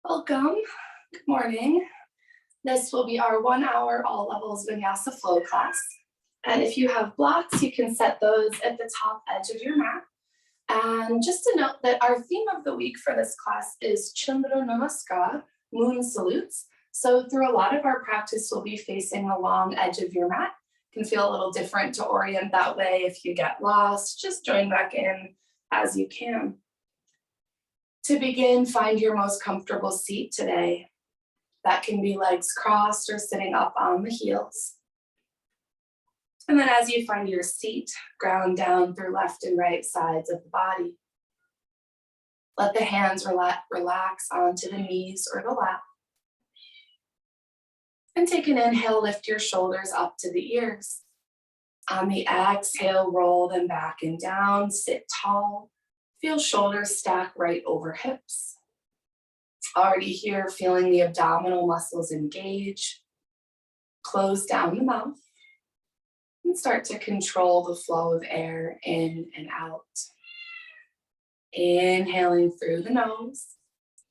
Welcome. Good morning. This will be our 1 hour all levels vinyasa flow class. And if you have blocks, you can set those at the top edge of your mat. And just to note that our theme of the week for this class is Chandra Namaskar, moon salutes. So through a lot of our practice, we'll be facing the long edge of your mat. It can feel a little different to orient that way. If you get lost, just join back in as you can. To begin, find your most comfortable seat today. That can be legs crossed or sitting up on the heels. And then as you find your seat, ground down through left and right sides of the body. Let the hands relax onto the knees or the lap. And take an inhale, lift your shoulders up to the ears. On the exhale, roll them back and down, sit tall. Feel shoulders stack right over hips. Already here, feeling the abdominal muscles engage. Close down the mouth. And start to control the flow of air in and out. Inhaling through the nose.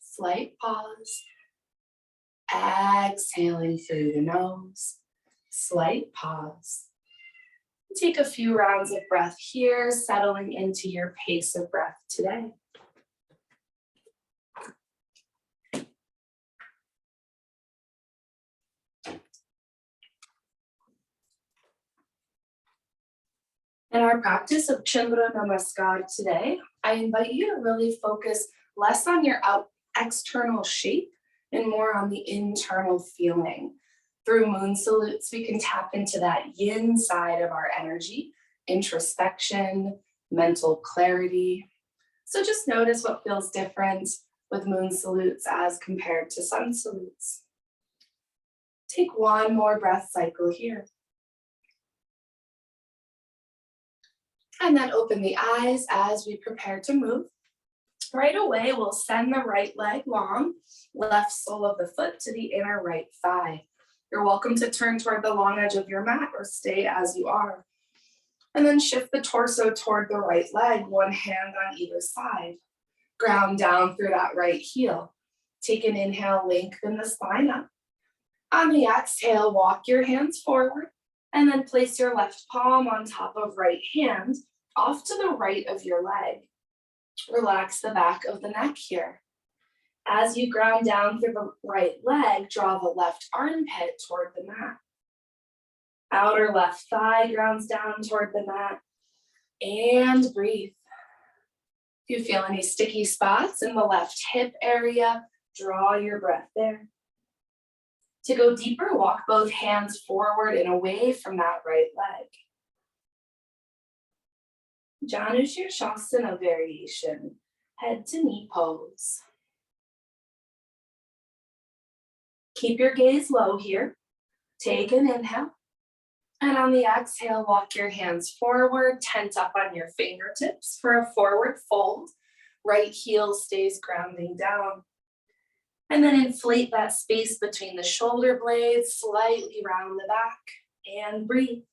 Slight pause. Exhaling through the nose. Slight pause. Take a few rounds of breath here, settling into your pace of breath today. In our practice of Chandra Namaskar today, I invite you to really focus less on your external shape and more on the internal feeling. Through moon salutes, we can tap into that yin side of our energy, introspection, mental clarity. So just notice what feels different with moon salutes as compared to sun salutes. Take one more breath cycle here. And then open the eyes as we prepare to move. Right away, we'll send the right leg long, left sole of the foot to the inner right thigh. You're welcome to turn toward the long edge of your mat or stay as you are. And then shift the torso toward the right leg, one hand on either side. Ground down through that right heel. Take an inhale, lengthen the spine up. On the exhale, walk your hands forward and then place your left palm on top of right hand off to the right of your leg. Relax the back of the neck here. As you ground down through the right leg, draw the left armpit toward the mat. Outer left thigh grounds down toward the mat. And breathe. If you feel any sticky spots in the left hip area, draw your breath there. To go deeper, walk both hands forward and away from that right leg. Shavasana variation, head to knee pose. Keep your gaze low here. Take an inhale. And on the exhale, walk your hands forward, tent up on your fingertips for a forward fold. Right heel stays grounding down. And then inflate that space between the shoulder blades, slightly round the back, and breathe.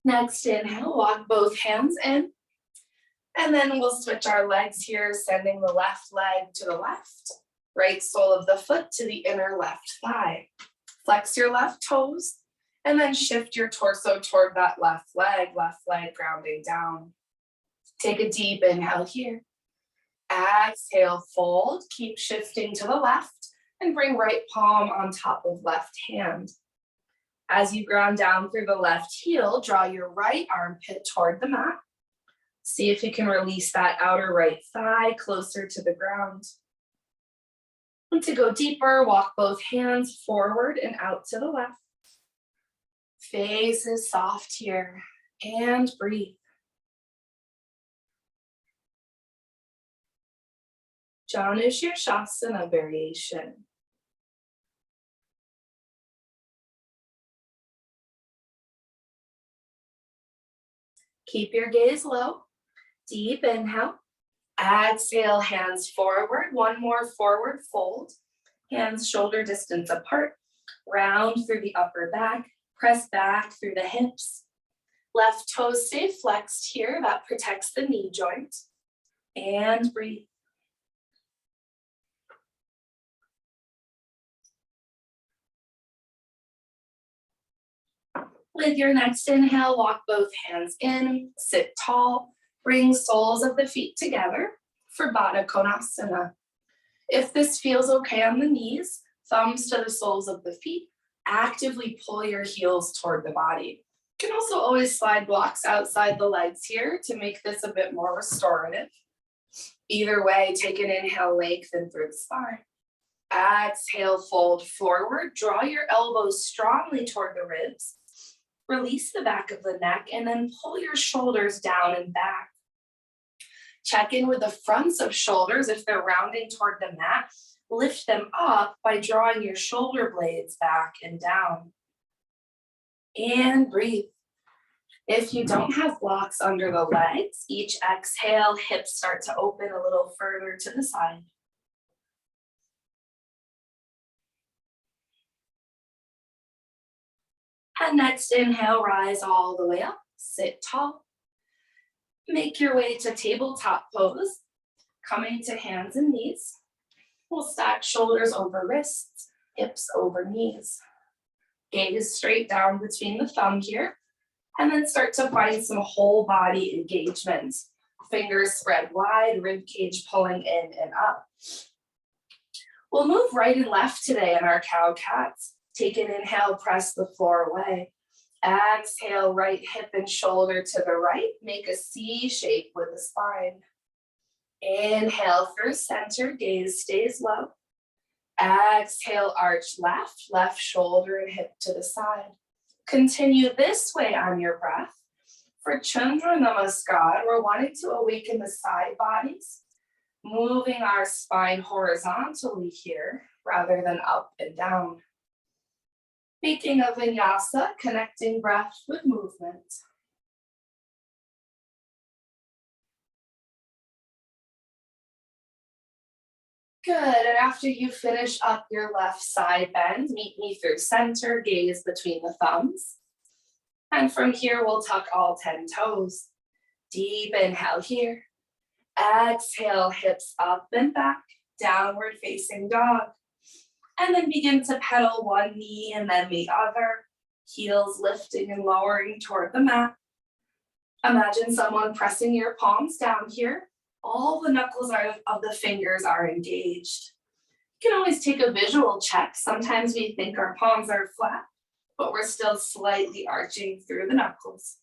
Next inhale, walk both hands in. And then we'll switch our legs here, sending the left leg to the left, right sole of the foot to the inner left thigh. Flex your left toes, and then shift your torso toward that left leg grounding down. Take a deep inhale here. Exhale, fold, keep shifting to the left, and bring right palm on top of left hand. As you ground down through the left heel, draw your right armpit toward the mat. See if you can release that outer right thigh closer to the ground. And to go deeper, walk both hands forward and out to the left. Face is soft here, and breathe. Shavasana variation. Keep your gaze low. Deep inhale. Exhale, hands forward. One more forward fold. Hands shoulder distance apart. Round through the upper back. Press back through the hips. Left toes stay flexed here. That protects the knee joint. And breathe. With your next inhale, walk both hands in, sit tall, bring soles of the feet together for Bakasana. If this feels okay on the knees, thumbs to the soles of the feet, actively pull your heels toward the body. You can also always slide blocks outside the legs here to make this a bit more restorative. Either way, take an inhale, lengthen through the spine. Exhale, fold forward, draw your elbows strongly toward the ribs. Release the back of the neck and then pull your shoulders down and back. Check in with the fronts of shoulders if they're rounding toward the mat. Lift them up by drawing your shoulder blades back and down. And breathe. If you don't have blocks under the legs, each exhale, hips start to open a little further to the side. And next inhale, rise all the way up, sit tall. Make your way to tabletop pose, coming to hands and knees. We'll stack shoulders over wrists, hips over knees. Gaze straight down between the thumb here, and then start to find some whole body engagement. Fingers spread wide, rib cage pulling in and up. We'll move right and left today in our cow-cats. Take an inhale, press the floor away. Exhale, right hip and shoulder to the right. Make a C shape with the spine. Inhale through center, gaze stays low. Exhale, arch left, left shoulder and hip to the side. Continue this way on your breath. For Chandra Namaskar, we're wanting to awaken the side bodies, moving our spine horizontally here rather than up and down. Speaking of vinyasa, connecting breath with movement. Good, and after you finish up your left side bend, meet me through center, gaze between the thumbs. And from here, we'll tuck all 10 toes. Deep inhale here. Exhale, hips up and back, downward facing dog. And then begin to pedal one knee and then the other, heels lifting and lowering toward the mat. Imagine someone pressing your palms down here. All the knuckles of the fingers are engaged. You can always take a visual check. Sometimes we think our palms are flat, but we're still slightly arching through the knuckles.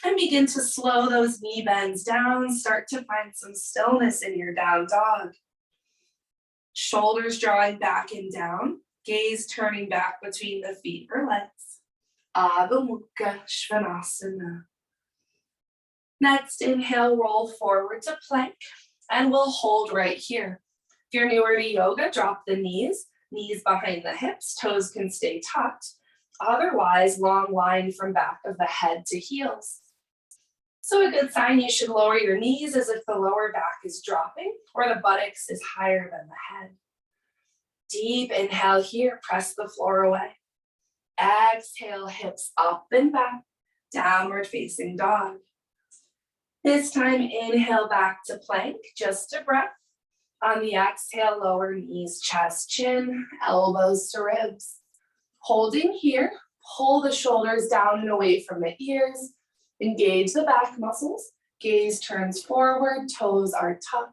And begin to slow those knee bends down. Start to find some stillness in your down dog. Shoulders drawing back and down, gaze turning back between the feet or legs. Adho Mukha Svanasana. Next, inhale, roll forward to plank, and we'll hold right here. If you're newer to yoga, drop the knees behind the hips, toes can stay tucked. Otherwise, long line from back of the head to heels. So a good sign you should lower your knees as if the lower back is dropping or the buttocks is higher than the head. Deep inhale here, press the floor away. Exhale, hips up and back, downward facing dog. This time, inhale back to plank, just a breath. On the exhale, lower knees, chest, chin, elbows to ribs. Holding here, pull the shoulders down and away from the ears. Engage the back muscles. Gaze turns forward, toes are tucked.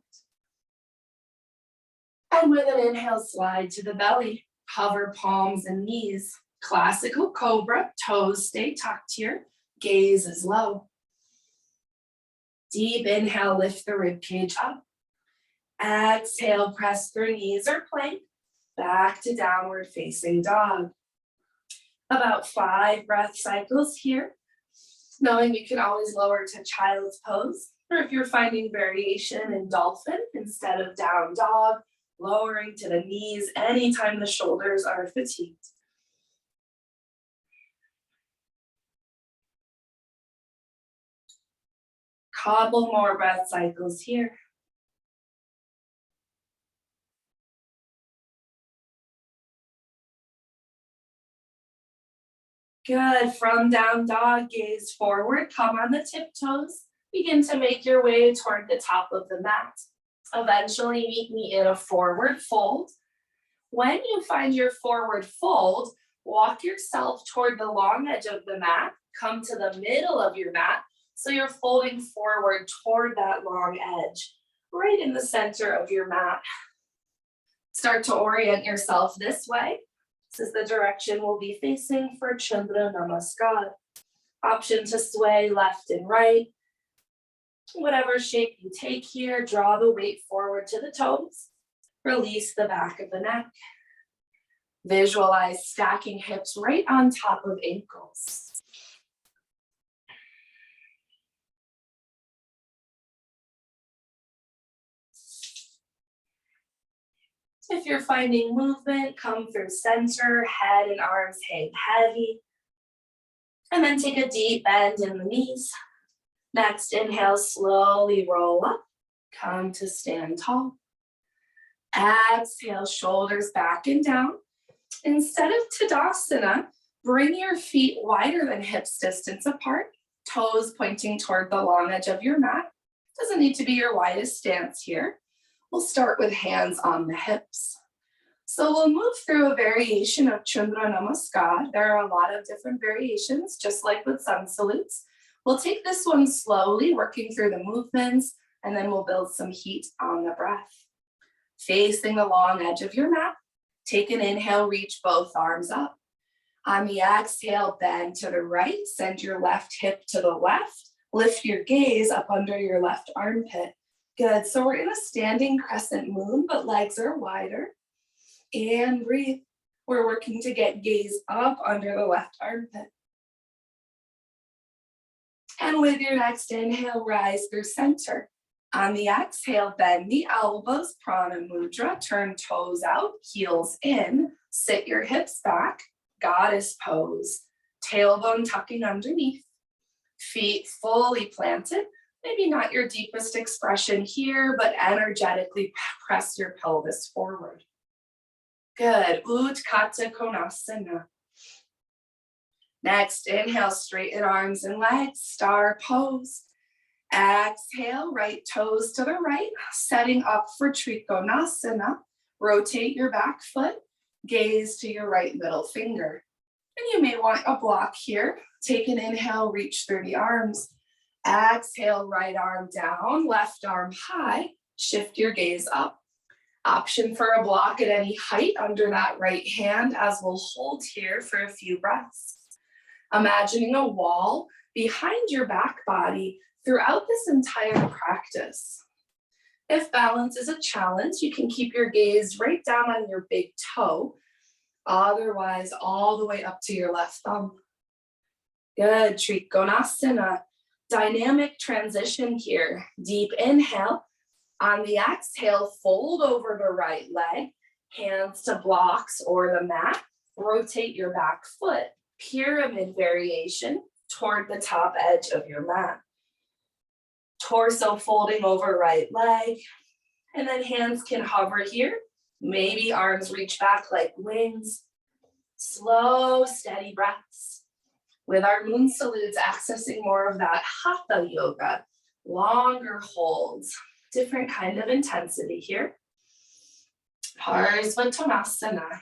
And with an inhale, slide to the belly. Hover palms and knees. Classical cobra, toes stay tucked here. Gaze is low. Deep inhale, lift the rib cage up. Exhale, press through knees or plank. Back to downward facing dog. About 5 breath cycles here. Knowing you can always lower to child's pose, or if you're finding variation in dolphin instead of down dog, lowering to the knees anytime the shoulders are fatigued. Couple more breath cycles here. Good. From down dog, gaze forward. Come on the tiptoes. Begin to make your way toward the top of the mat. Eventually meet me in a forward fold. When you find your forward fold, walk yourself toward the long edge of the mat. Come to the middle of your mat. So you're folding forward toward that long edge, right in the center of your mat. Start to orient yourself this way. This is the direction we'll be facing for Chandra Namaskar. Option to sway left and right. Whatever shape you take here, draw the weight forward to the toes. Release the back of the neck. Visualize stacking hips right on top of ankles. If you're finding movement, come through center, head and arms hang heavy. And then take a deep bend in the knees. Next, inhale, slowly roll up. Come to stand tall. Exhale, shoulders back and down. Instead of Tadasana, bring your feet wider than hips distance apart. Toes pointing toward the long edge of your mat. Doesn't need to be your widest stance here. We'll start with hands on the hips. So we'll move through a variation of Chandra Namaskar. There are a lot of different variations, just like with sun salutes. We'll take this one slowly, working through the movements, and then we'll build some heat on the breath. Facing the long edge of your mat, take an inhale, reach both arms up. On the exhale, bend to the right, send your left hip to the left, lift your gaze up under your left armpit. Good, so we're in a standing crescent moon, but legs are wider. And breathe. We're working to get gaze up under the left armpit. And with your next inhale, rise through center. On the exhale, bend the elbows, prana mudra, turn toes out, heels in, sit your hips back, goddess pose, tailbone tucking underneath, feet fully planted. Maybe not your deepest expression here, but energetically press your pelvis forward. Good, Utthita Konasana. Next, inhale, straighten arms and legs, star pose. Exhale, right toes to the right, setting up for Triconasana. Rotate your back foot, gaze to your right middle finger. And you may want a block here. Take an inhale, reach through the arms. Exhale, right arm down, left arm high. Shift your gaze up. Option for a block at any height under that right hand as we'll hold here for a few breaths. Imagining a wall behind your back body throughout this entire practice. If balance is a challenge, you can keep your gaze right down on your big toe. Otherwise, all the way up to your left thumb. Good, Triconasana. Dynamic transition here. Deep inhale. On the exhale, fold over the right leg, hands to blocks or the mat. Rotate your back foot. Pyramid variation toward the top edge of your mat. Torso folding over right leg. And then hands can hover here. Maybe arms reach back like wings. Slow, steady breaths. With our moon salutes, accessing more of that hatha yoga, longer holds, different kind of intensity here. Parasvatanasana.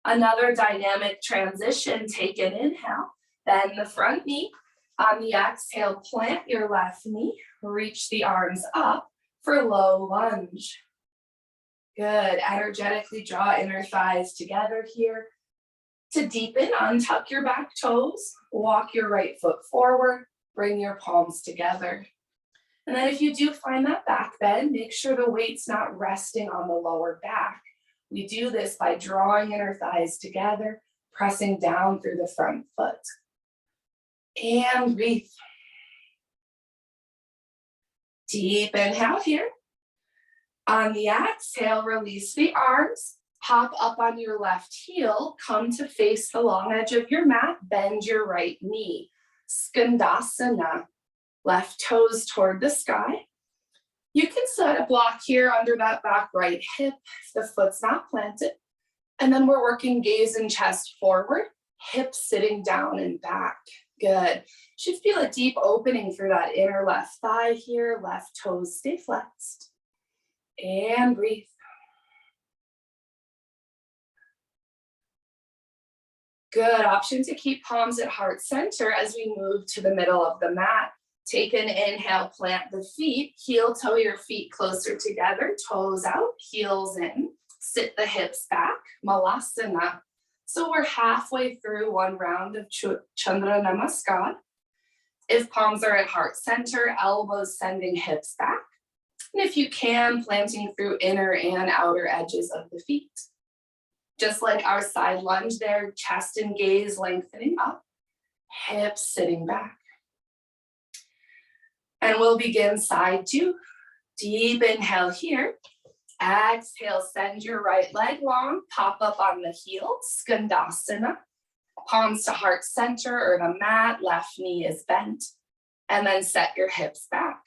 Another dynamic transition, take an inhale, bend the front knee. On the exhale, plant your left knee, reach the arms up for low lunge. Good, energetically draw inner thighs together here. To deepen, untuck your back toes, walk your right foot forward, bring your palms together. And then if you do find that back bend, make sure the weight's not resting on the lower back. We do this by drawing inner thighs together, pressing down through the front foot. And breathe. Deep inhale here. On the exhale, release the arms. Hop up on your left heel, come to face the long edge of your mat, bend your right knee. Skandasana, left toes toward the sky. You can set a block here under that back right hip if the foot's not planted. And then we're working gaze and chest forward, hips sitting down and back. Good. Should feel a deep opening through that inner left thigh here. Left toes stay flexed. And breathe. Good. Option to keep palms at heart center as we move to the middle of the mat. Take an inhale, plant the feet, heel toe your feet closer together, toes out, heels in, sit the hips back, Malasana. So we're halfway through one round of Chandra Namaskar. If palms are at heart center, elbows sending hips back. And if you can, planting through inner and outer edges of the feet. Just like our side lunge there, chest and gaze lengthening up, hips sitting back. And we'll begin side two. Deep inhale here. Exhale, send your right leg long, pop up on the heel, Skandasana. Palms to heart center or the mat, left knee is bent. And then set your hips back.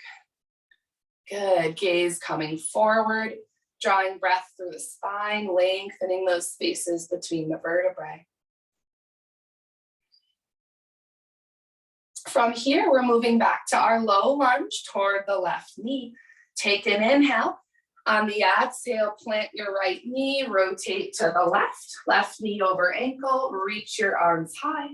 Good, gaze coming forward, drawing breath through the spine, lengthening those spaces between the vertebrae. From here, we're moving back to our low lunge toward the left knee. Take an inhale. On the exhale, plant your right knee, rotate to the left knee over ankle, reach your arms high.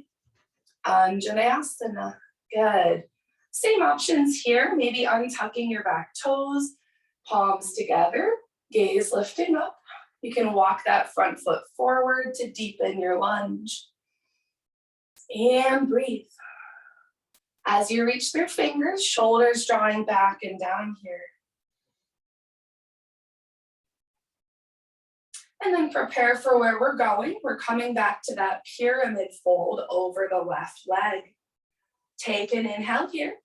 Anjaneyasana, good. Same options here, maybe untucking your back toes, palms together, gaze lifting up. You can walk that front foot forward to deepen your lunge. And breathe. As you reach through fingers, shoulders drawing back and down here. And then prepare for where we're going. We're coming back to that pyramid fold over the left leg. Take an inhale here.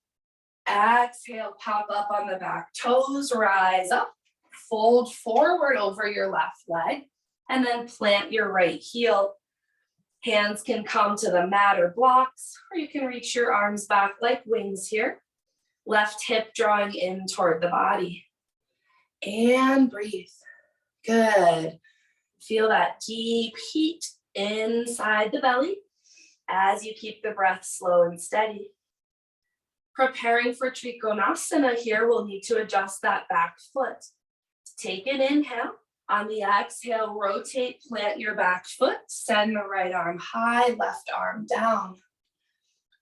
Exhale, pop up on the back toes, rise up, fold forward over your left leg, and then plant your right heel. Hands can come to the mat or blocks, or you can reach your arms back like wings here. Left hip drawing in toward the body. And breathe. Good. Feel that deep heat inside the belly as you keep the breath slow and steady. Preparing for Triconasana here, we'll need to adjust that back foot. Take an inhale. On the exhale, rotate, plant your back foot, send the right arm high, left arm down.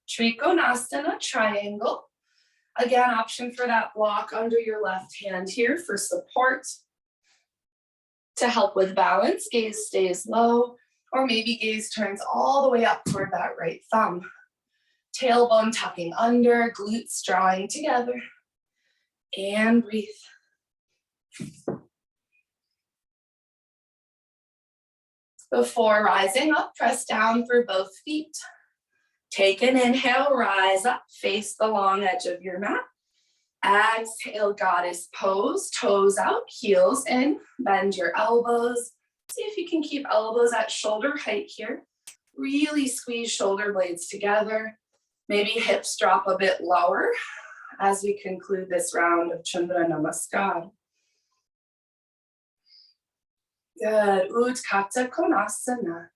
Triconasana, triangle. Again, option for that block under your left hand here for support. To help with balance, gaze stays low, or maybe gaze turns all the way up toward that right thumb. Tailbone tucking under, glutes drawing together. And breathe. Before rising up, press down through both feet. Take an inhale, rise up, face the long edge of your mat. Exhale, goddess pose, toes out, heels in, bend your elbows. See if you can keep elbows at shoulder height here. Really squeeze shoulder blades together. Maybe hips drop a bit lower as we conclude this round of Chandra Namaskar. Good. Utthita Konasana.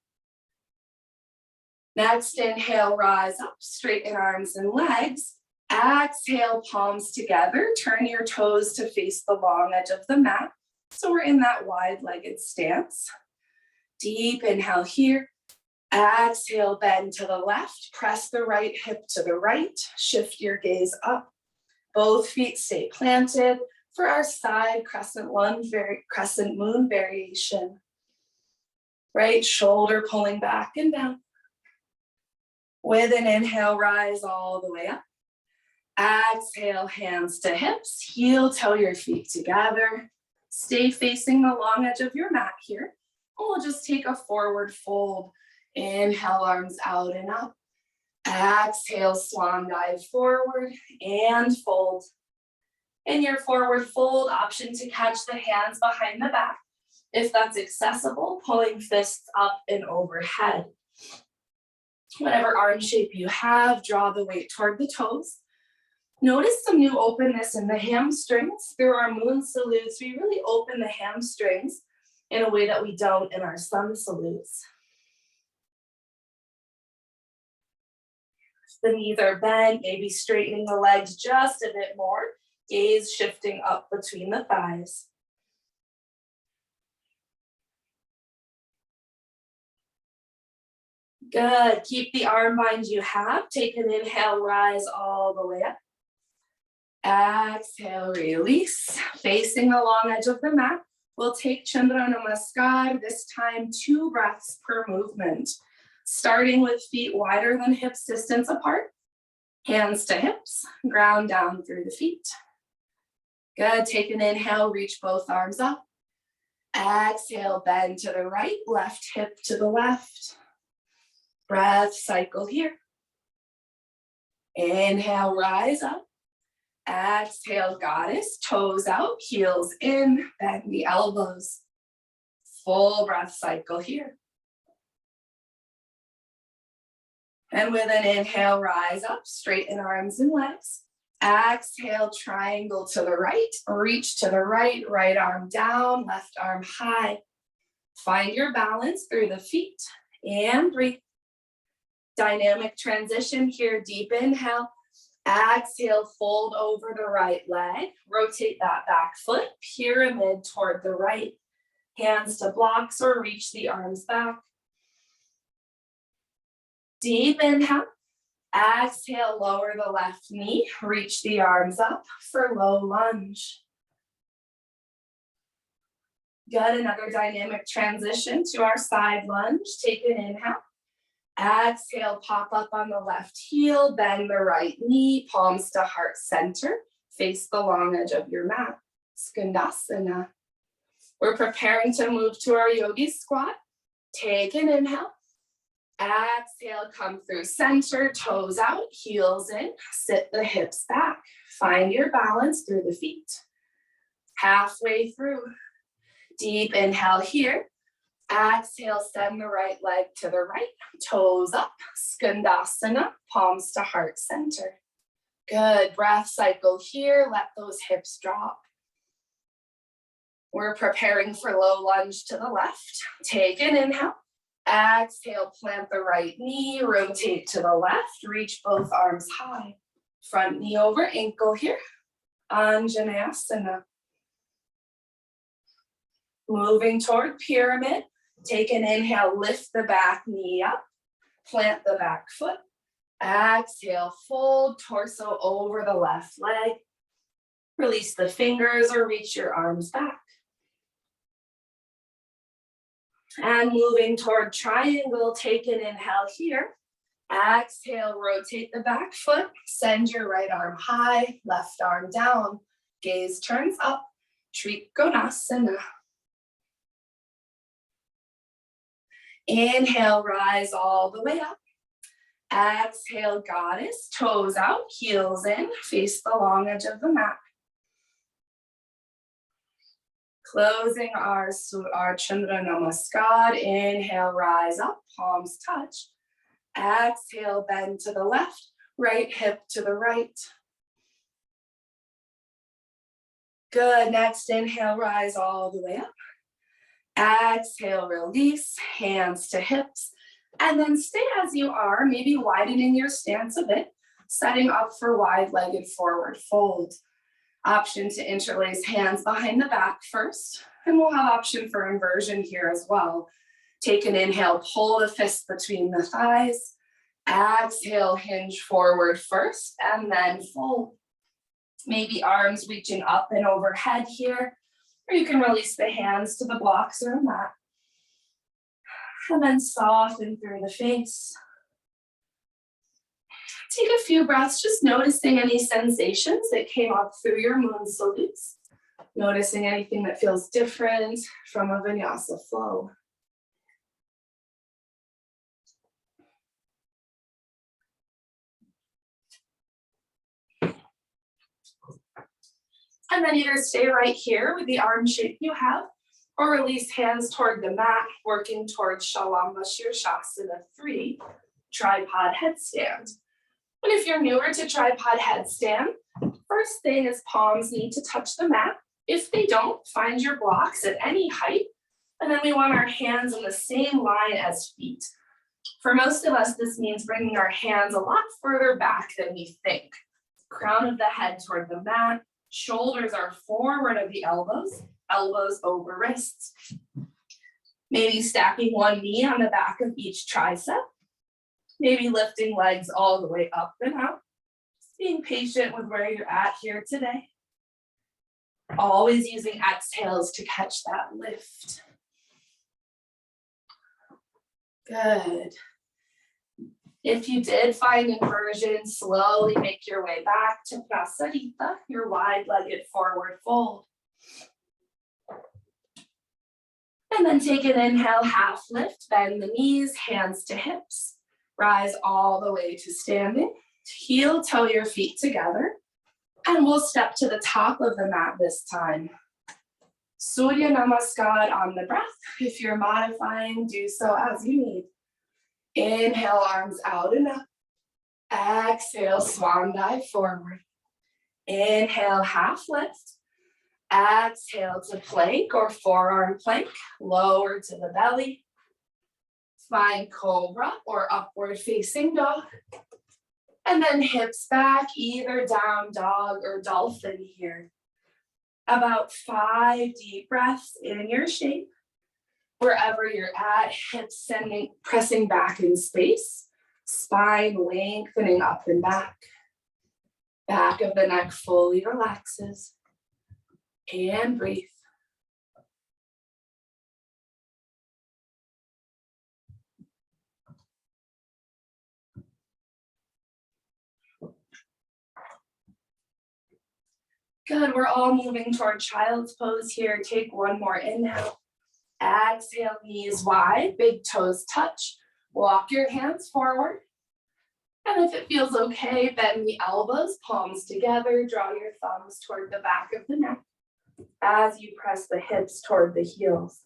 Next, inhale, rise up, straighten arms and legs. Exhale, palms together. Turn your toes to face the long edge of the mat. So we're in that wide-legged stance. Deep inhale here. Exhale, bend to the left. Press the right hip to the right. Shift your gaze up. Both feet stay planted. For our side crescent lunge, crescent moon variation. Right shoulder pulling back and down. With an inhale, rise all the way up. Exhale, hands to hips, heel toe your feet together. Stay facing the long edge of your mat here. And we'll just take a forward fold. Inhale, arms out and up. Exhale, swan dive forward and fold. In your forward fold, option to catch the hands behind the back. If that's accessible, pulling fists up and overhead. Whatever arm shape you have, draw the weight toward the toes. Notice some new openness in the hamstrings. Through our moon salutes, we really open the hamstrings in a way that we don't in our sun salutes. The knees are bent, maybe straightening the legs just a bit more. Gaze shifting up between the thighs. Good. Keep the arm bind you have. Take an inhale, rise all the way up. Exhale, release. Facing the long edge of the mat. We'll take Chandra Namaskar, this time 2 breaths per movement. Starting with feet wider than hips distance apart. Hands to hips, ground down through the feet. Good, take an inhale, reach both arms up. Exhale, bend to the right, left hip to the left. Breath cycle here. Inhale, rise up. Exhale, goddess, toes out, heels in, bend the elbows. Full breath cycle here. And with an inhale, rise up, straighten arms and legs. Exhale, triangle to the right, reach to the right, right arm down, left arm high. Find your balance through the feet and breathe. Dynamic transition here, deep inhale. Exhale, fold over the right leg. Rotate that back foot, pyramid toward the right. Hands to blocks or reach the arms back. Deep inhale. Exhale, lower the left knee. Reach the arms up for low lunge. Good, another dynamic transition to our side lunge. Take an inhale. Exhale, pop up on the left heel, bend the right knee, palms to heart center. Face the long edge of your mat. Skandasana. We're preparing to move to our Yogi Squat. Take an inhale. Exhale, come through center, toes out, heels in, sit the hips back. Find your balance through the feet. Halfway through. Deep inhale here. Exhale, send the right leg to the right, toes up, Skandasana, palms to heart center. Good, breath cycle here, let those hips drop. We're preparing for low lunge to the left. Take an inhale. Exhale, plant the right knee, rotate to the left, reach both arms high. Front knee over ankle here, Anjaneyasana. Moving toward pyramid. Take an inhale, lift the back knee up, plant the back foot. Exhale, fold torso over the left leg. Release the fingers or reach your arms back. And moving toward triangle, take an inhale here. Exhale, rotate the back foot. Send your right arm high, left arm down. Gaze turns up, Triconasana. Inhale, rise all the way up. Exhale, goddess, toes out, heels in, face the long edge of the mat. Closing our Chandra Namaskar. Inhale, rise up, palms touch. Exhale, bend to the left, right hip to the right. Good, next inhale, rise all the way up. Exhale, release, hands to hips, and then stay as you are, maybe widening your stance a bit, setting up for wide-legged forward fold. Option to interlace hands behind the back first, and we'll have option for inversion here as well. Take an inhale, pull the fist between the thighs. Exhale, hinge forward first, and then fold. Maybe arms reaching up and overhead here. Or you can release the hands to the blocks or mat. And then soften through the face. Take a few breaths, just noticing any sensations that came up through your moon salutes. Noticing anything that feels different from a vinyasa flow. And then either stay right here with the arm shape you have, or release hands toward the mat, working towards Shavasana 3, tripod headstand. But if you're newer to tripod headstand, first thing is palms need to touch the mat. If they don't, find your blocks at any height. And then we want our hands in the same line as feet. For most of us, this means bringing our hands a lot further back than we think. Crown of the head toward the mat, shoulders are forward of the elbows, elbows over wrists. Maybe stacking one knee on the back of each tricep. Maybe lifting legs all the way up and out. Just being patient with where you're at here today. Always using exhales to catch that lift. Good. If you did find inversion, slowly make your way back to Prasarita, your wide-legged forward fold. And then take an inhale, half lift, bend the knees, hands to hips. Rise all the way to standing. Heel toe your feet together. And we'll step to the top of the mat this time. Surya Namaskar on the breath. If you're modifying, do so as you need. Inhale, arms out and up. Exhale, swan dive forward. Inhale, half lift. Exhale to plank or forearm plank. Lower to the belly. Find cobra or upward facing dog. And then hips back, either down dog or dolphin here. About 5 deep breaths in your shape. Wherever you're at, hips pressing back in space. Spine lengthening up and back. Back of the neck fully relaxes. And breathe. Good, we're all moving toward child's pose here. Take one more inhale. Exhale, knees wide, big toes touch. Walk your hands forward. And if it feels okay, bend the elbows, palms together. Draw your thumbs toward the back of the neck as you press the hips toward the heels.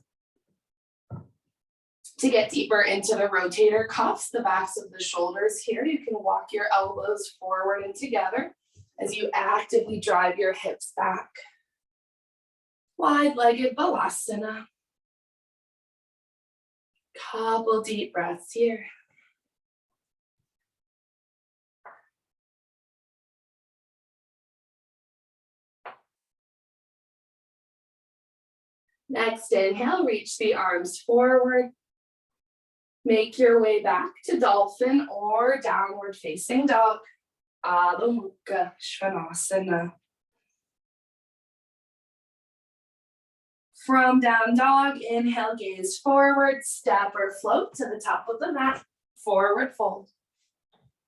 To get deeper into the rotator cuffs, the backs of the shoulders here, you can walk your elbows forward and together as you actively drive your hips back. Wide-legged Bakasana. Couple deep breaths here. Next inhale, reach the arms forward. Make your way back to dolphin or downward facing dog. Adho Mukha Svanasana. From down dog, inhale, gaze forward, step or float to the top of the mat, forward fold.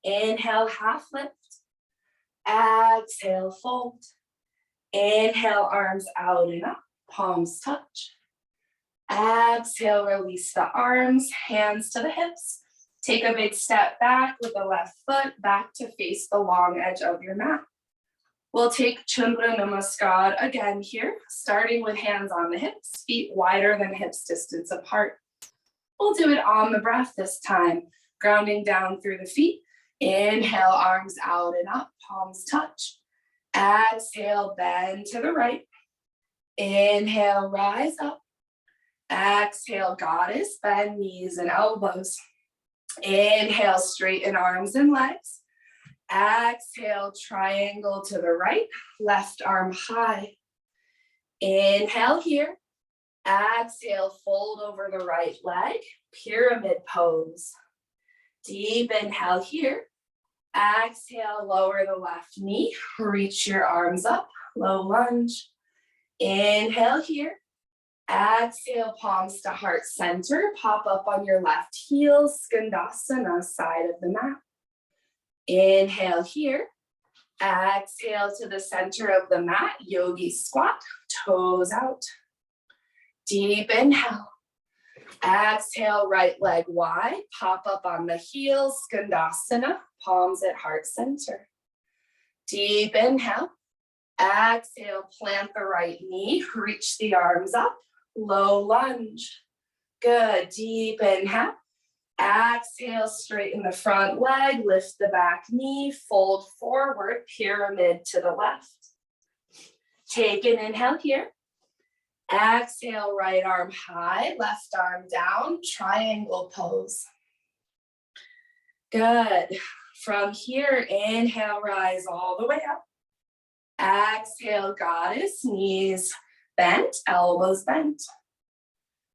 Inhale, half lift. Exhale, fold. Inhale, arms out and up, palms touch. Exhale, release the arms, hands to the hips. Take a big step back with the left foot back to face the long edge of your mat. We'll take Chandra Namaskar again here, starting with hands on the hips, feet wider than hips distance apart. We'll do it on the breath this time, grounding down through the feet. Inhale, arms out and up, palms touch. Exhale, bend to the right. Inhale, rise up. Exhale, goddess, bend knees and elbows. Inhale, straighten arms and legs. Exhale, triangle to the right, left arm high. Inhale here. Exhale, fold over the right leg, pyramid pose. Deep inhale here. Exhale, lower the left knee, reach your arms up, low lunge. Inhale here. Exhale, palms to heart center, pop up on your left heel, Skandasana, side of the mat. Inhale here. Exhale to the center of the mat, Yogi Squat, toes out. Deep inhale. Exhale, right leg wide, pop up on the heels, Skandasana, palms at heart center. Deep inhale. Exhale, plant the right knee, reach the arms up, low lunge. Good, deep inhale. Exhale, straighten the front leg, lift the back knee, fold forward, pyramid to the left. Take an inhale here. Exhale, right arm high, left arm down, triangle pose. Good. From here, inhale, rise all the way up. Exhale, goddess, knees bent, elbows bent.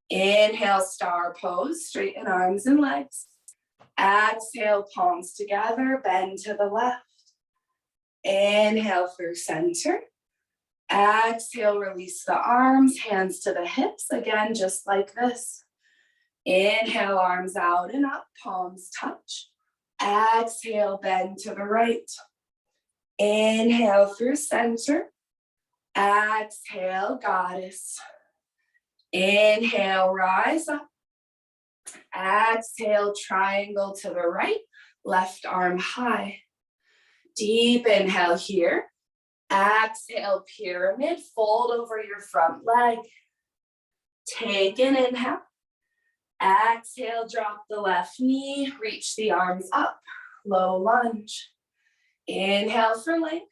Inhale, star pose, straighten arms and legs. Exhale, palms together, bend to the left. Inhale through center. Exhale, release the arms, hands to the hips, again, just like this. Inhale, arms out and up, palms touch. Exhale, bend to the right. Inhale through center. Exhale, goddess. Inhale, rise up. Exhale, triangle to the right, left arm high. Deep inhale here. Exhale, pyramid, fold over your front leg. Take an inhale. Exhale, drop the left knee, reach the arms up, low lunge. Inhale for length.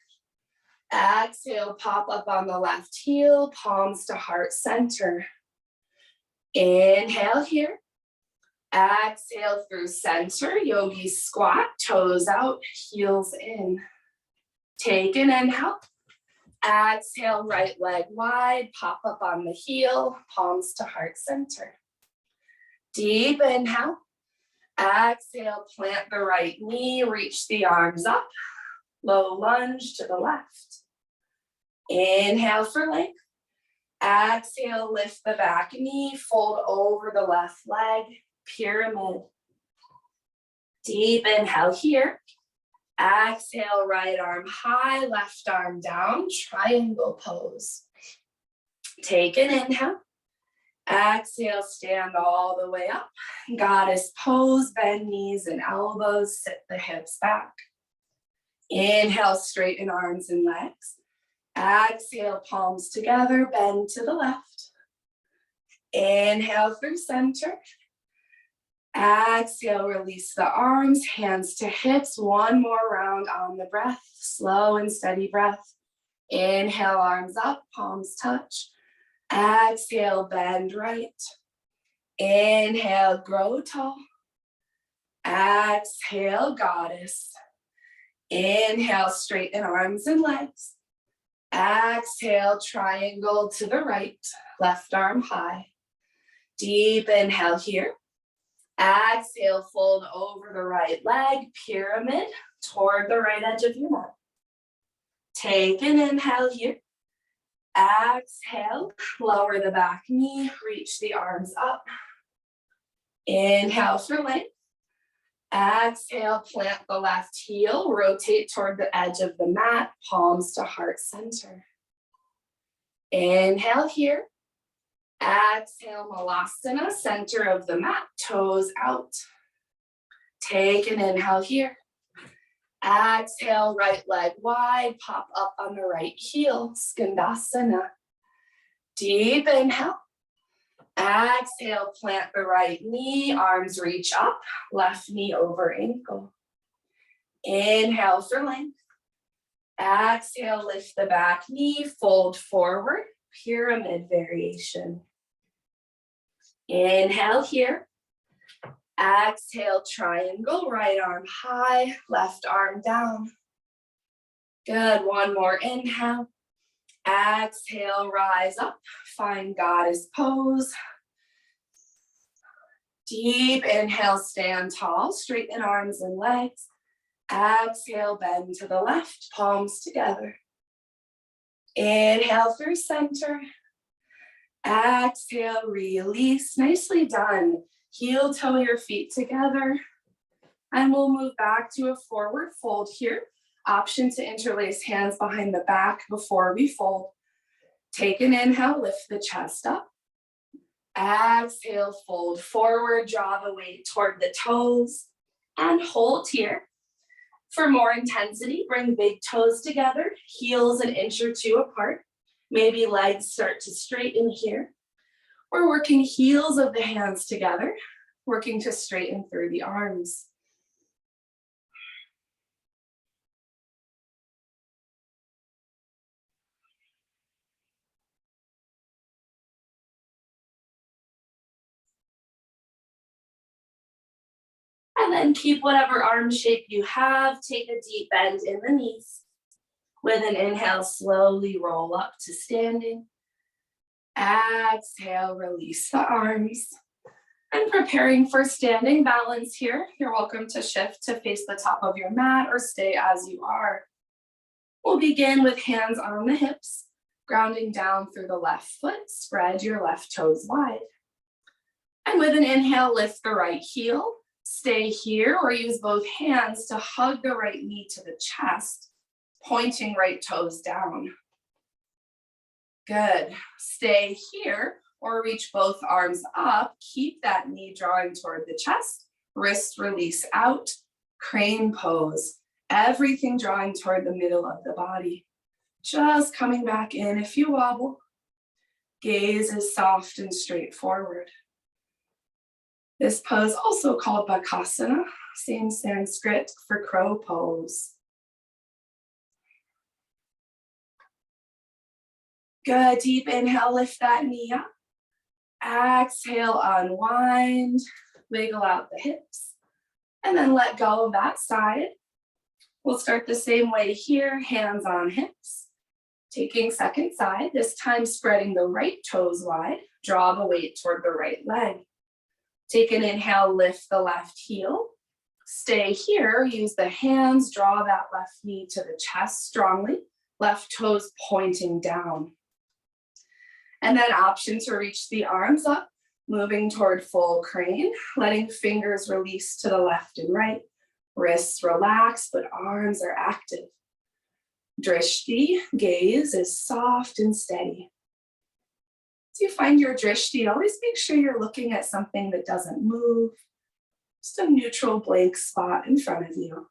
Exhale, pop up on the left heel, palms to heart center. Inhale here. Exhale through center, Yogi Squat, toes out, heels in. Take an inhale. Exhale, right leg wide, pop up on the heel, palms to heart center. Deep inhale. Exhale, plant the right knee, reach the arms up, low lunge to the left. Inhale for length. Exhale, lift the back knee, fold over the left leg, pyramid. Deep inhale here. Exhale, right arm high, left arm down, triangle pose. Take an inhale. Exhale, stand all the way up. Goddess pose, bend knees and elbows, sit the hips back. Inhale, straighten arms and legs. Exhale, palms together, bend to the left. Inhale through center. Exhale, release the arms, hands to hips. One more round on the breath, slow and steady breath. Inhale, arms up, palms touch. Exhale, bend right. Inhale, grow tall. Exhale, goddess. Inhale, straighten arms and legs. Exhale, triangle to the right, left arm high. Deep inhale here. Exhale, fold over the right leg, pyramid toward the right edge of your mat. Take an inhale here. Exhale, lower the back knee, reach the arms up. Inhale for length. Exhale, plant the left heel, rotate toward the edge of the mat, palms to heart center. Inhale here. Exhale, Malasana, center of the mat, toes out. Take an inhale here. Exhale, right leg wide, pop up on the right heel, Skandasana. Deep inhale. Exhale, plant the right knee, arms reach up, left knee over ankle. Inhale for length. Exhale, lift the back knee, fold forward, pyramid variation. Inhale here. Exhale, triangle, right arm high, left arm down. Good, one more inhale. Exhale, rise up, find goddess pose. Deep inhale, stand tall, straighten arms and legs. Exhale, bend to the left, palms together. Inhale through center. Exhale, release, nicely done. Heel toe your feet together. And we'll move back to a forward fold here. Option to interlace hands behind the back before we fold. Take an inhale, lift the chest up. Exhale, fold forward, draw the weight toward the toes, and hold here. For more intensity, bring big toes together, heels an inch or two apart. Maybe legs start to straighten here. We're working heels of the hands together, working to straighten through the arms. And then keep whatever arm shape you have. Take a deep bend in the knees. With an inhale, slowly roll up to standing. Exhale, release the arms. And preparing for standing balance here. You're welcome to shift to face the top of your mat or stay as you are. We'll begin with hands on the hips, grounding down through the left foot. Spread your left toes wide. And with an inhale, lift the right heel. Stay here or use both hands to hug the right knee to the chest, pointing right toes down. Good. Stay here or reach both arms up. Keep that knee drawing toward the chest. Wrist release out. Crane pose. Everything drawing toward the middle of the body. Just coming back in if you wobble. Gaze is soft and straightforward. This pose, also called Bakasana, same Sanskrit for crow pose. Good, deep inhale, lift that knee up. Exhale, unwind, wiggle out the hips, and then let go of that side. We'll start the same way here, hands on hips. Taking second side, this time spreading the right toes wide, draw the weight toward the right leg. Take an inhale, lift the left heel. Stay here, use the hands, draw that left knee to the chest strongly, left toes pointing down. And then option to reach the arms up, moving toward full crane, letting fingers release to the left and right. Wrists relax, but arms are active. Drishti, gaze is soft and steady. As you find your drishti, always make sure you're looking at something that doesn't move, just a neutral blank spot in front of you.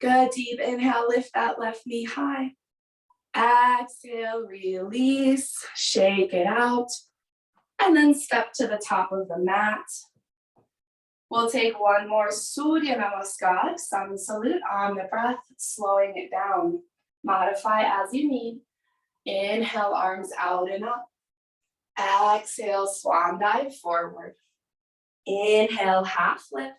Good, deep inhale, lift that left knee high. Exhale, release, shake it out, and then step to the top of the mat. We'll take one more Surya Namaskar, sun salute on the breath, slowing it down. Modify as you need. Inhale, arms out and up. Exhale, swan dive forward. Inhale, half lift.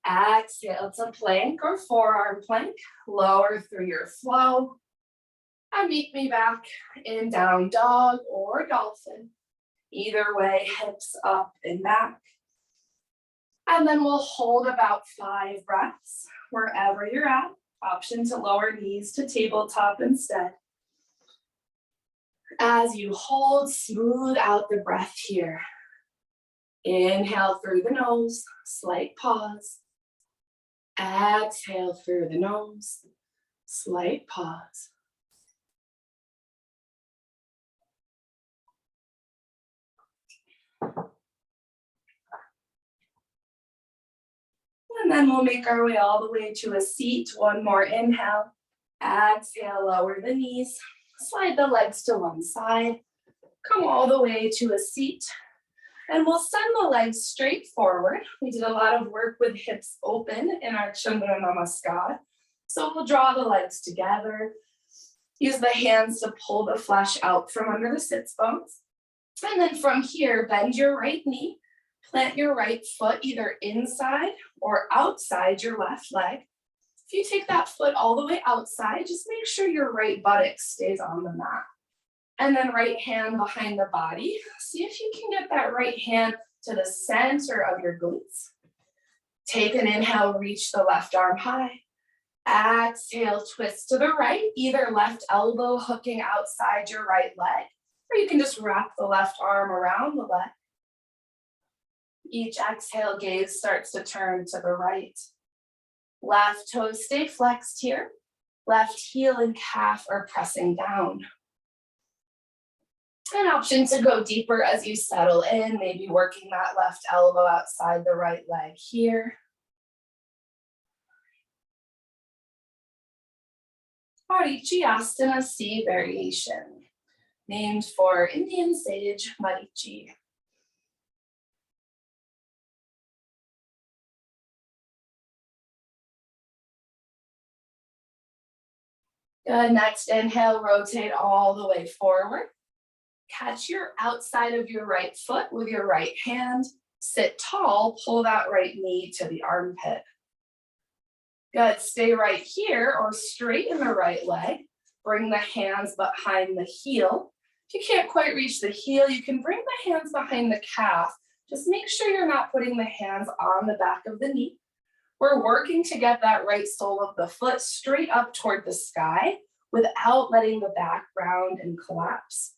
Exhale to plank or forearm plank. Lower through your flow. And meet me back in down dog or dolphin. Either way, hips up and back. And then we'll hold about 5 breaths wherever you're at. Option to lower knees to tabletop instead. As you hold, smooth out the breath here. Inhale through the nose, slight pause. Exhale through the nose, slight pause. And then we'll make our way all the way to a seat. One more inhale. Exhale, lower the knees. Slide the legs to one side. Come all the way to a seat. And we'll send the legs straight forward. We did a lot of work with hips open in our Chandra Namaskar. So we'll draw the legs together. Use the hands to pull the flesh out from under the sits bones. And then from here, bend your right knee. Plant your right foot either inside or outside your left leg. If you take that foot all the way outside, just make sure your right buttock stays on the mat. And then right hand behind the body. See if you can get that right hand to the center of your glutes. Take an inhale, reach the left arm high. Exhale, twist to the right, either left elbow hooking outside your right leg, or you can just wrap the left arm around the leg. Each exhale, gaze starts to turn to the right. Left toes stay flexed here. Left heel and calf are pressing down. An option to go deeper as you settle in, maybe working that left elbow outside the right leg here. Asana C variation, named for Indian sage Marichi. Good, next inhale, rotate all the way forward. Catch your outside of your right foot with your right hand. Sit tall, pull that right knee to the armpit. Good, stay right here or straighten the right leg. Bring the hands behind the heel. If you can't quite reach the heel, you can bring the hands behind the calf. Just make sure you're not putting the hands on the back of the knee. We're working to get that right sole of the foot straight up toward the sky without letting the back round and collapse.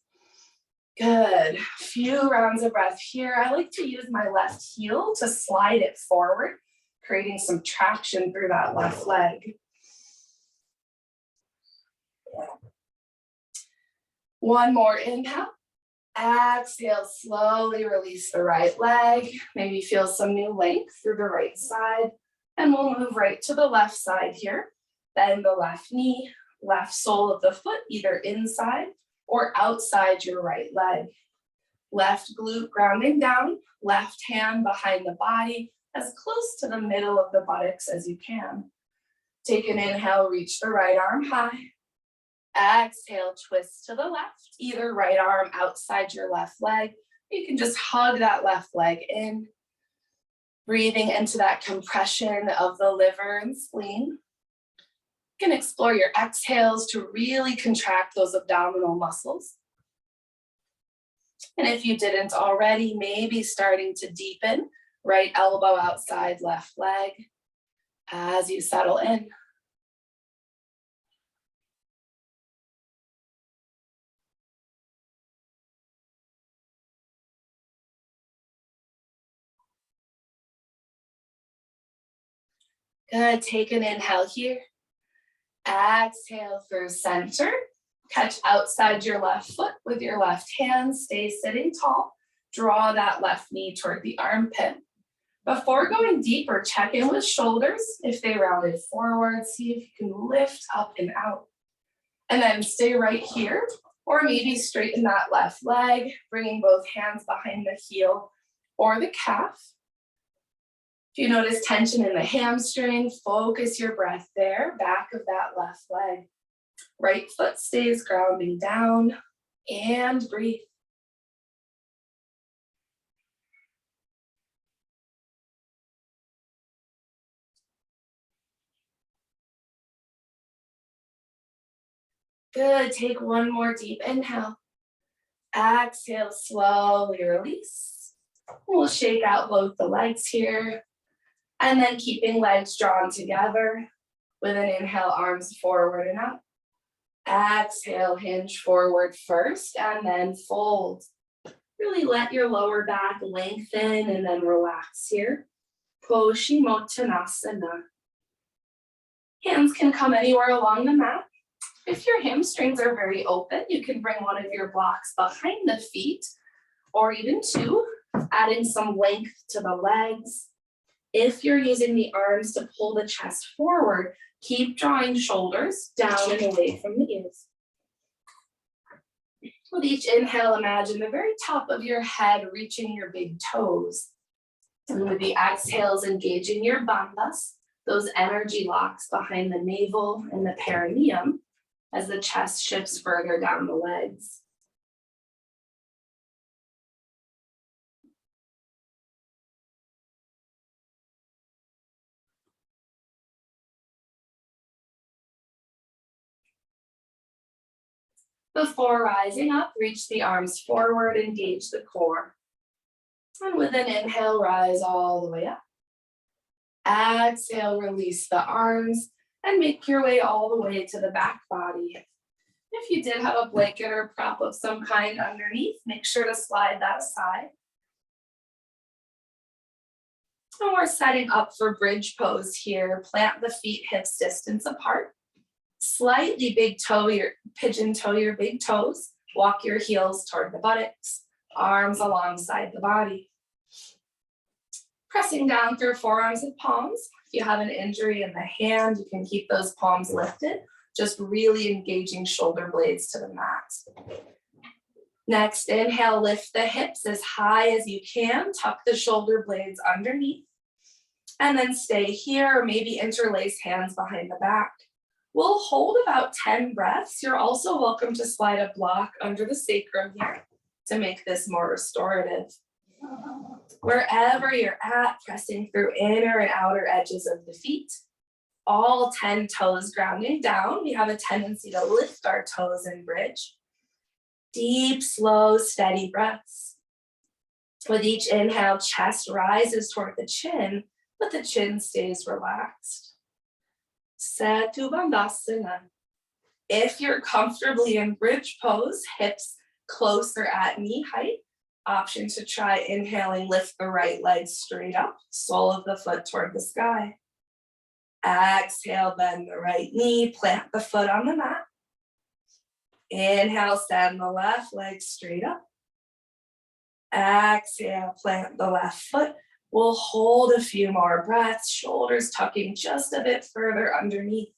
Good, few rounds of breath here. I like to use my left heel to slide it forward, creating some traction through that left leg. One more inhale. Exhale, slowly release the right leg. Maybe feel some new length through the right side. And we'll move right to the left side here. Bend the left knee, left sole of the foot, either inside or outside your right leg. Left glute grounding down, left hand behind the body, as close to the middle of the buttocks as you can. Take an inhale, reach the right arm high. Exhale, twist to the left, either right arm outside your left leg. You can just hug that left leg in, breathing into that compression of the liver and spleen. You can explore your exhales to really contract those abdominal muscles. And if you didn't already, maybe starting to deepen, right elbow outside left leg as you settle in. Good, take an inhale here. Exhale through center. Catch outside your left foot with your left hand. Stay sitting tall. Draw that left knee toward the armpit. Before going deeper, check in with shoulders. If they rounded forward, see if you can lift up and out. And then stay right here, or maybe straighten that left leg, bringing both hands behind the heel or the calf. If you notice tension in the hamstring, focus your breath there, back of that left leg. Right foot stays grounding down, and breathe. Good, take one more deep inhale. Exhale, slowly release. We'll shake out both the legs here. And then keeping legs drawn together with an inhale, arms forward and up. Exhale, hinge forward first and then fold. Really let your lower back lengthen and then relax here. Paschimottanasana. Hands can come anywhere along the mat. If your hamstrings are very open, you can bring one of your blocks behind the feet or even two, adding some length to the legs. If you're using the arms to pull the chest forward, keep drawing shoulders down and away from the ears. With each inhale, imagine the very top of your head reaching your big toes. And with the exhales, engaging your bandhas, those energy locks behind the navel and the perineum as the chest shifts further down the legs. Before rising up, reach the arms forward, engage the core. And with an inhale, rise all the way up. Exhale, release the arms and make your way all the way to the back body. If you did have a blanket or prop of some kind underneath, make sure to slide that aside. And we're setting up for bridge pose here. Plant the feet hips distance apart. Slightly pigeon toe your big toes. Walk your heels toward the buttocks. Arms alongside the body. Pressing down through forearms and palms. If you have an injury in the hand, you can keep those palms lifted. Just really engaging shoulder blades to the mat. Next, inhale, lift the hips as high as you can. Tuck the shoulder blades underneath. And then stay here, or maybe interlace hands behind the back. We'll hold about 10 breaths. You're also welcome to slide a block under the sacrum here. to make this more restorative. Wherever you're at, pressing through inner and outer edges of the feet, all 10 toes grounding down. We have a tendency to lift our toes and bridge. Deep, slow, steady breaths. With each inhale, chest rises toward the chin, but the chin stays relaxed. Setu Bandhasana. If you're comfortably in bridge pose, hips closer at knee height, option to try inhaling, lift the right leg straight up, sole of the foot toward the sky. Exhale, bend the right knee, plant the foot on the mat. Inhale, send the left leg straight up. Exhale, plant the left foot. We'll hold a few more breaths, shoulders tucking just a bit further underneath.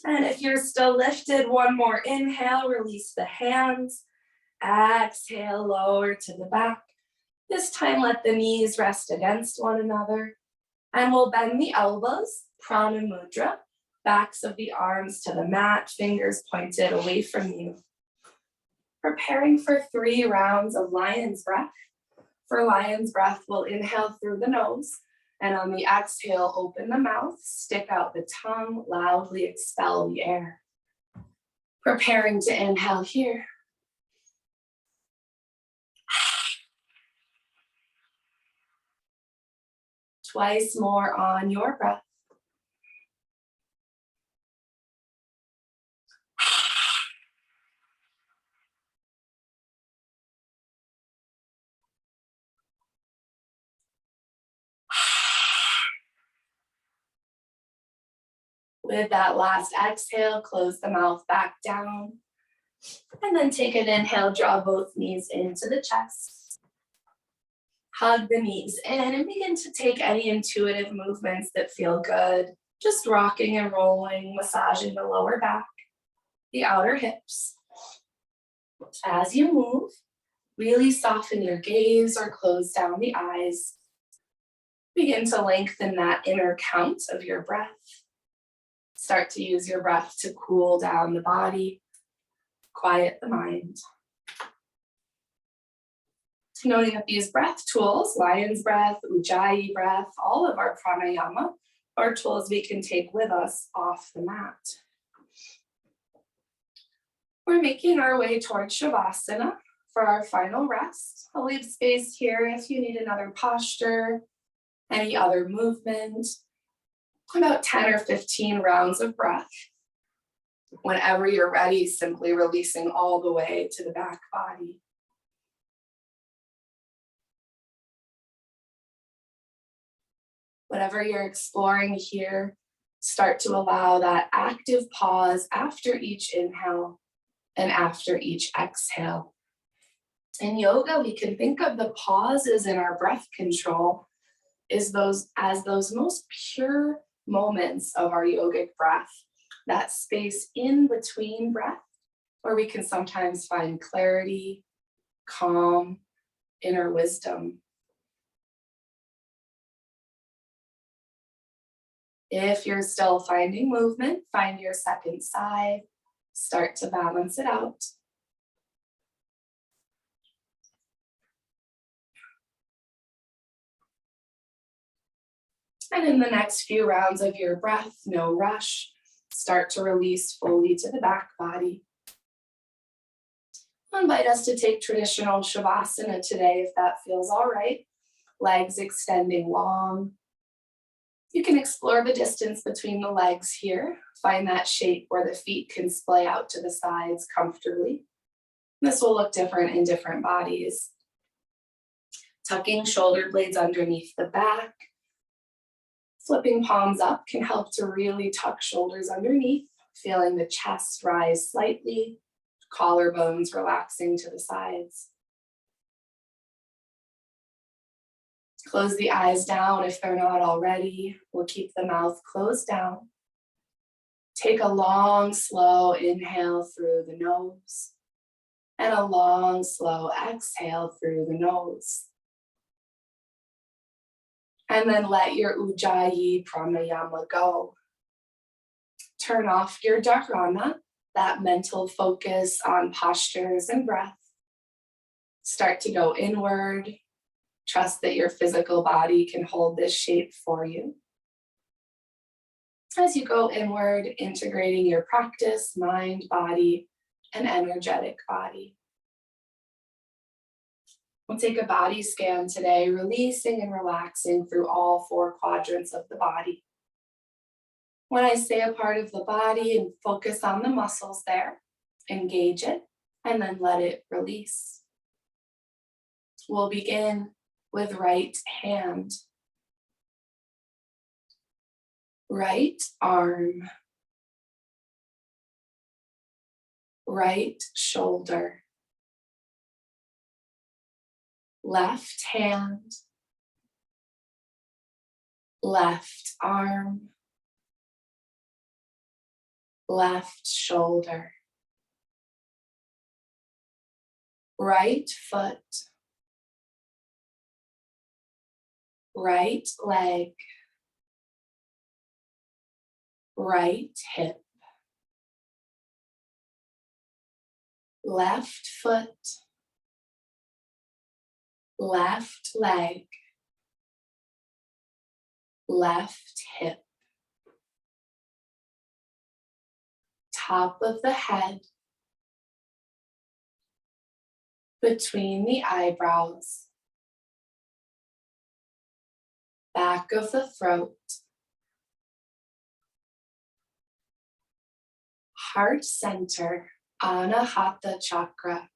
And if you're still lifted, one more inhale, release the hands. Exhale, lower to the back. This time, let the knees rest against one another. And we'll bend the elbows, prana mudra, backs of the arms to the mat, fingers pointed away from you. Preparing for 3 rounds of lion's breath. For lion's breath, we'll inhale through the nose. And on the exhale, open the mouth, stick out the tongue, loudly expel the air. Preparing to inhale here. Twice more on your breath. With that last exhale, close the mouth back down. And then take an inhale, draw both knees into the chest. Hug the knees in and begin to take any intuitive movements that feel good. Just rocking and rolling, massaging the lower back, the outer hips. As you move, really soften your gaze or close down the eyes. Begin to lengthen that inner count of your breath. Start to use your breath to cool down the body, quiet the mind. Noting that these breath tools, lion's breath, ujjayi breath, all of our pranayama are tools we can take with us off the mat. We're making our way towards Shavasana for our final rest. I'll leave space here if you need another posture, any other movement. About 10 or 15 rounds of breath. Whenever you're ready, simply releasing all the way to the back body. Whatever you're exploring here, start to allow that active pause after each inhale and after each exhale. In yoga, we can think of the pauses in our breath control as those most pure moments of our yogic breath, that space in between breath where we can sometimes find clarity, calm, inner wisdom. If you're still finding movement, find your second side, start to balance it out. And in the next few rounds of your breath, no rush, start to release fully to the back body. I invite us to take traditional Shavasana today if that feels all right. Legs extending long. You can explore the distance between the legs here. Find that shape where the feet can splay out to the sides comfortably. This will look different in different bodies. Tucking shoulder blades underneath the back. Flipping palms up can help to really tuck shoulders underneath, feeling the chest rise slightly, collarbones relaxing to the sides. Close the eyes down if they're not already. We'll keep the mouth closed down. Take a long, slow inhale through the nose and a long, slow exhale through the nose. And then let your ujjayi pranayama go. turn off your dharana, that mental focus on postures and breath. Start to go inward. Trust that your physical body can hold this shape for you. As you go inward, integrating your practice, mind, body, and energetic body. We'll take a body scan today, releasing and relaxing through all 4 quadrants of the body. When I say a part of the body and focus on the muscles there, engage it, and then let it release. We'll begin with right hand, right arm, right shoulder, left hand, left arm, left shoulder, right foot, right leg, right hip, left foot, left leg, left hip, top of the head, between the eyebrows, back of the throat, heart center, Anahata chakra,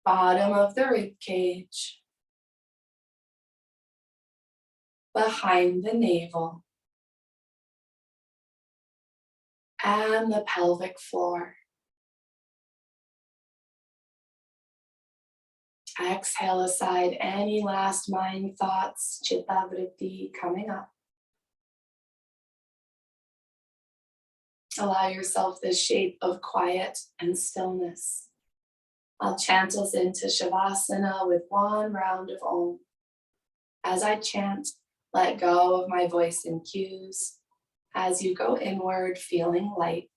bottom of the rib cage, behind the navel, and the pelvic floor. Exhale aside any last mind thoughts, chitta vritti coming up. Allow yourself this shape of quiet and stillness. I'll chant us into Shavasana with 1 round of Om. As I chant, let go of my voice and cues. As you go inward, feeling light.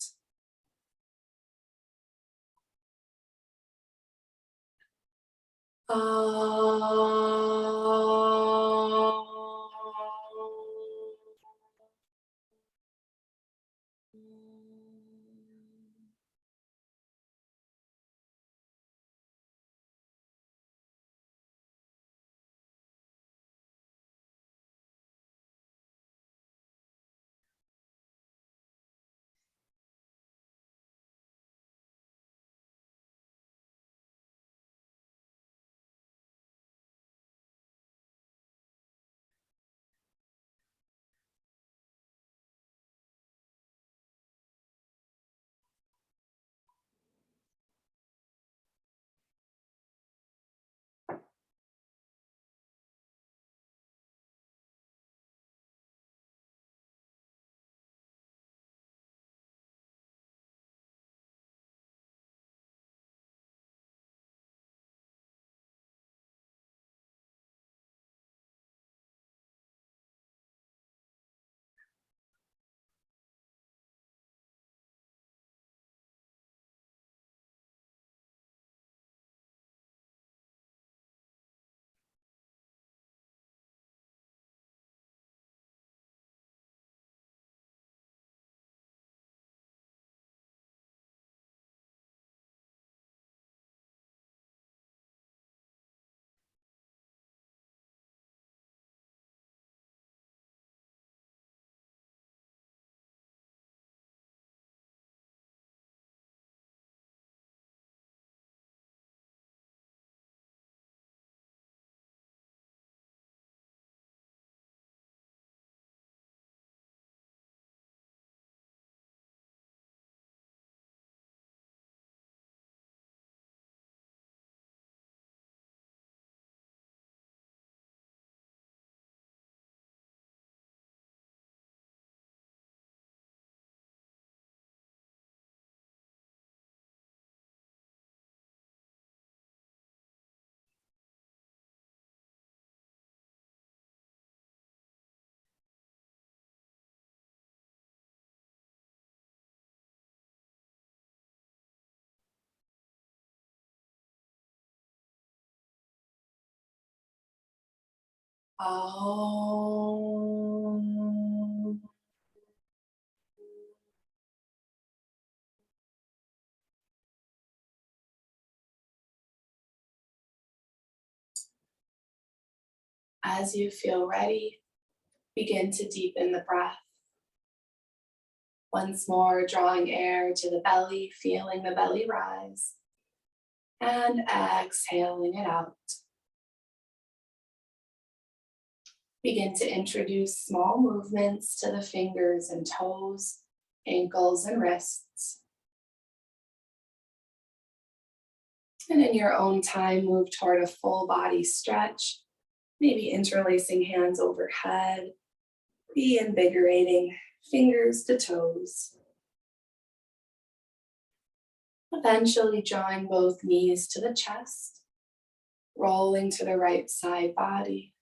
Om. As you feel ready, begin to deepen the breath. Once more, drawing air to the belly, feeling the belly rise, and exhaling it out. Begin to introduce small movements to the fingers and toes, ankles and wrists. And in your own time, move toward a full body stretch, maybe interlacing hands overhead, reinvigorating fingers to toes. Eventually drawing both knees to the chest, rolling to the right side body.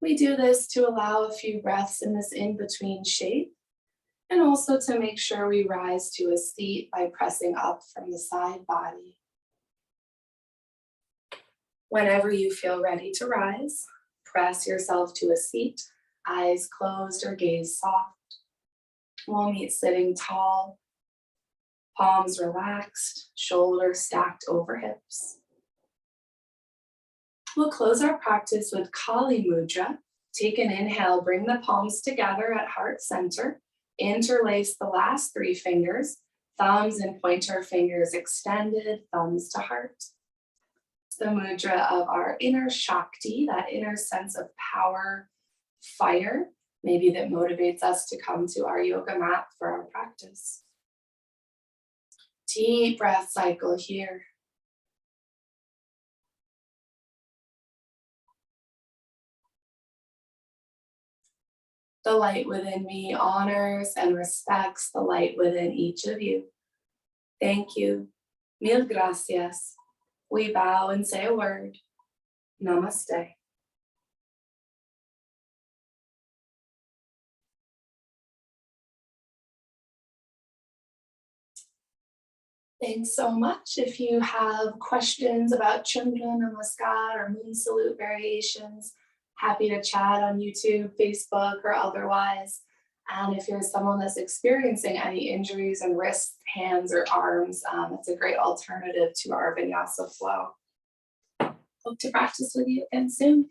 We do this to allow a few breaths in this in-between shape, and also to make sure we rise to a seat by pressing up from the side body. Whenever you feel ready to rise, press yourself to a seat, eyes closed or gaze soft. We'll meet sitting tall, palms relaxed, shoulders stacked over hips. We'll close our practice with Kali Mudra. Take an inhale, bring the palms together at heart center. Interlace the last 3 fingers, thumbs and pointer fingers extended, thumbs to heart. It's the mudra of our inner Shakti, that inner sense of power, fire, maybe that motivates us to come to our yoga mat for our practice. Deep breath cycle here. The light within me honors and respects the light within each of you. Thank you. Mil gracias. We bow and say a word. Namaste. Thanks so much. If you have questions about Chandra Namaskar or Moon Salute variations, happy to chat on YouTube, Facebook, or otherwise. And if you're someone that's experiencing any injuries in wrists, hands, or arms, it's a great alternative to our vinyasa flow. Hope to practice with you again soon.